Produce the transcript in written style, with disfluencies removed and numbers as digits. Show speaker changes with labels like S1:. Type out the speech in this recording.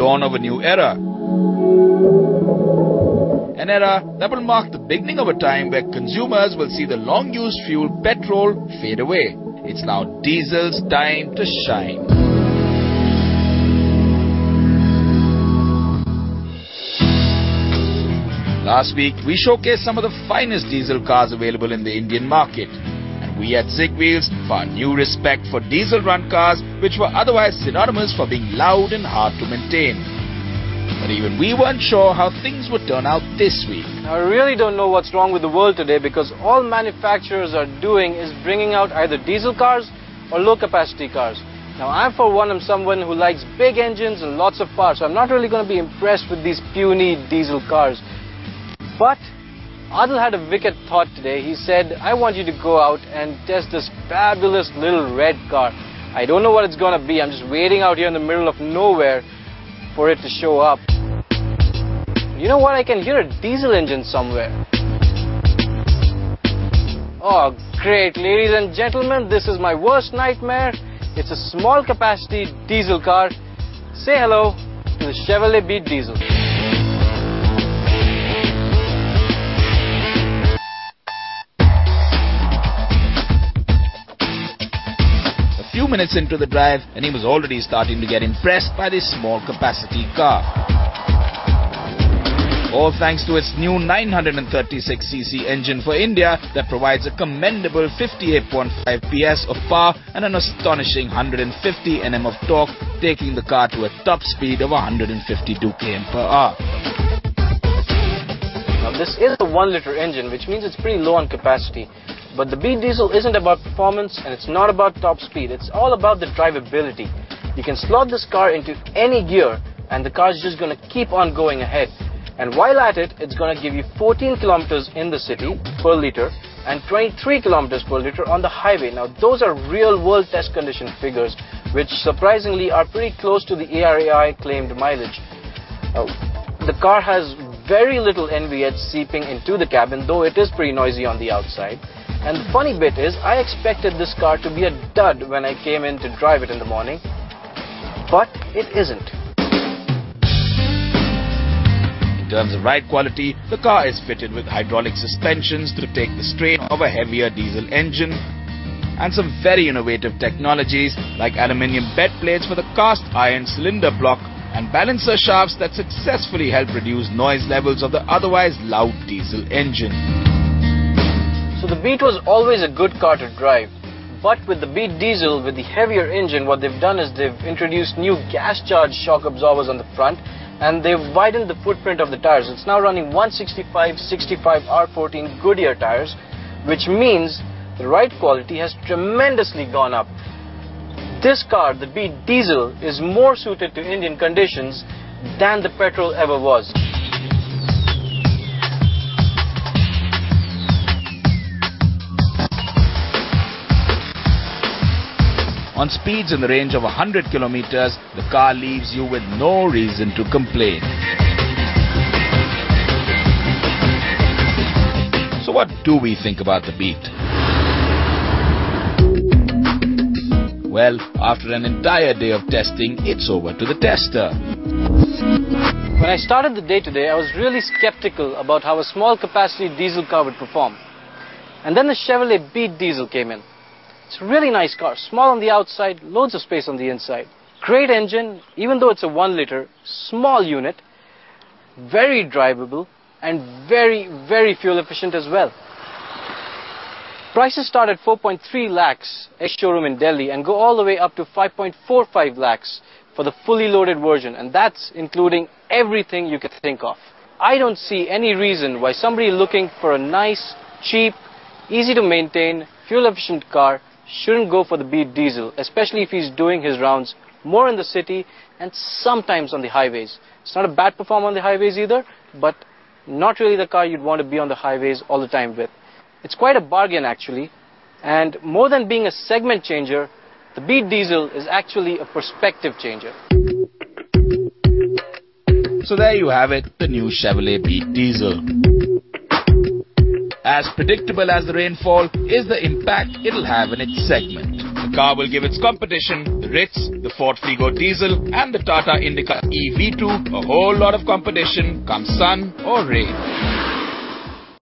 S1: dawn of a new era. An era that will mark the beginning of a time where consumers will see the long-used fuel petrol fade away. It's now diesel's time to shine. Last week, we showcased some of the finest diesel cars available in the Indian market. And we at ZigWheels found new respect for diesel-run cars which were otherwise synonymous for being loud and hard to maintain. But even we weren't sure how things would turn out this week.
S2: I really don't know what's wrong with the world today, because all manufacturers are doing is bringing out either diesel cars or low-capacity cars. Now, I for one am someone who likes big engines and lots of power, so I'm not really going to be impressed with these puny diesel cars. But Adil had a wicked thought today. He said, I want you to go out and test this fabulous little red car. I don't know what it's going to be. I'm just waiting out here in the middle of nowhere for it to show up. You know what? I can hear a diesel engine somewhere. Oh, great. Ladies and gentlemen, this is my worst nightmare. It's a small capacity diesel car. Say hello to the Chevrolet Beat Diesel.
S1: A few minutes into the drive, and he was already starting to get impressed by this small capacity car. All thanks to its new 936cc engine for India that provides a commendable 58.5 PS of power and an astonishing 150 Nm of torque, taking the car to a top speed of 152 km/h.
S2: Now, this is a 1-liter engine, which means it's pretty low on capacity. But the Beat Diesel isn't about performance, and it's not about top speed. It's all about the drivability. You can slot this car into any gear, and the car is just going to keep on going ahead. And while at it, it's going to give you 14 kilometers in the city per liter and 23 kilometers per liter on the highway. Now, those are real-world test condition figures, which surprisingly are pretty close to the ARAI claimed mileage. The car has very little NVH seeping into the cabin, though it is pretty noisy on the outside. And the funny bit is, I expected this car to be a dud when I came in to drive it in the morning, but it isn't.
S1: In terms of ride quality, the car is fitted with hydraulic suspensions to take the strain of a heavier diesel engine, and some very innovative technologies like aluminium bed plates for the cast iron cylinder block and balancer shafts that successfully help reduce noise levels of the otherwise loud diesel engine.
S2: So the Beat was always a good car to drive, but with the Beat Diesel, with the heavier engine, what they've done is they've introduced new gas-charged shock absorbers on the front, and they've widened the footprint of the tires. It's now running 165/65 R14 Goodyear tires, which means the ride quality has tremendously gone up. This car, the Beat Diesel, is more suited to Indian conditions than the petrol ever was.
S1: On speeds in the range of 100 kilometers, the car leaves you with no reason to complain. So what do we think about the Beat? Well, after an entire day of testing, it's over to the tester.
S2: When I started the day today, I was really skeptical about how a small capacity diesel car would perform. And then the Chevrolet Beat Diesel came in. It's a really nice car, small on the outside, loads of space on the inside. Great engine, even though it's a 1-liter, small unit, very drivable, and very, very fuel efficient as well. Prices start at 4.3 lakhs ex-showroom in Delhi and go all the way up to 5.45 lakhs for the fully loaded version, and that's including everything you could think of. I don't see any reason why somebody looking for a nice, cheap, easy to maintain, fuel efficient car shouldn't go for the Beat Diesel, especially if he's doing his rounds more in the city and sometimes on the highways. It's not a bad performer on the highways either, but not really the car you'd want to be on the highways all the time with. It's quite a bargain actually, and more than being a segment changer, the Beat Diesel is actually a perspective changer.
S1: So there you have it, the new Chevrolet Beat Diesel. As predictable as the rainfall is the impact it'll have in its segment. The car will give its competition the Ritz, the Ford Figo diesel and the Tata Indica EV2, a whole lot of competition come sun or rain.